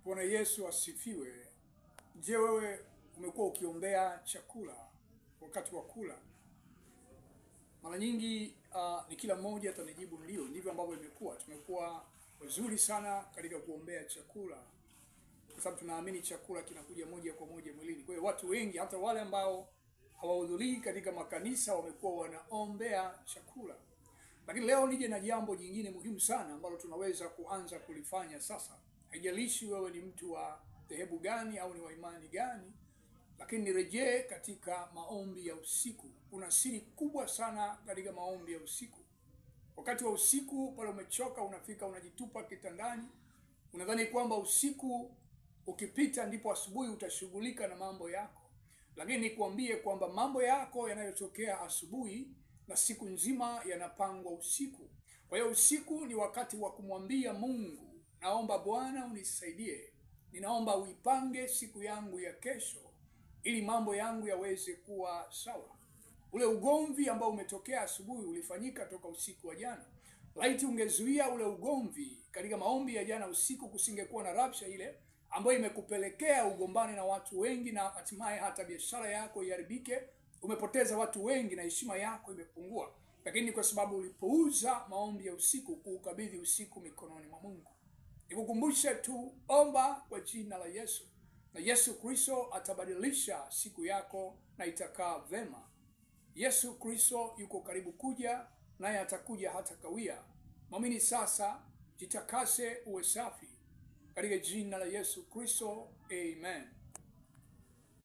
Bwana Yesu asifiwe. Je, wewe umekuwa ukiombea chakula wakati wa kula? Mara nyingi ni kila mmoja atanijibu ndio. Ndivyo ambavyo imekuwa. Tumekuwa wazuri sana katika kuombea chakula, kwa sababu tunaamini chakula kinakuja moja kwa moja mwilini. Kwa hiyo watu wengi, hata wale ambao hawahudhurii katika makanisa, wamekuwa wanaombea chakula. Lakini leo nije na jambo jingine muhimu sana ambalo tunaweza kuanza kulifanya sasa. Haijalishi wewe ni mtu wa dhehebu gani au ni wa imani gani, lakini nirejee katika maombi ya usiku. Kuna siri kubwa sana katika maombi ya usiku. Wakati wa usiku pale umechoka, unafika unajitupa kitandani, unadhani kwamba usiku ukipita ndipo asubuhi utashughulika na mambo yako. Lakini nikwambie kwamba mambo yako yanayotokea asubuhi na siku nzima yanapangwa usiku. Kwa hiyo usiku ni wakati wa kumwambia Mungu, naomba Bwana unisaidie. Ninaomba uipange siku yangu ya kesho ili mambo yangu yaweze kuwa sawa. Ule ugomvi ambao umetokea asubuhi ulifanyika toka usiku wa jana. Laiti ungezuia ule ugomvi katika maombi ya jana usiku, kusingekuwa na rabsha ile ambayo imekupelekea ugombane na watu wengi na hatimaye hata biashara yako iharibike. Umepoteza watu wengi na heshima yako imepungua. Lakini kwa sababu ulipouza maombi ya usiku, kuukabidhi usiku mikononi mwa Mungu. Nikukumbushe tu, omba kwa jina la Yesu, na Yesu Kristo atabadilisha siku yako na itakaa vema. Yesu Kristo yuko karibu kuja, naye atakuja hata kawia. Mwamini sasa, jitakase uwe safi katika jina la Yesu Kristo. Amen.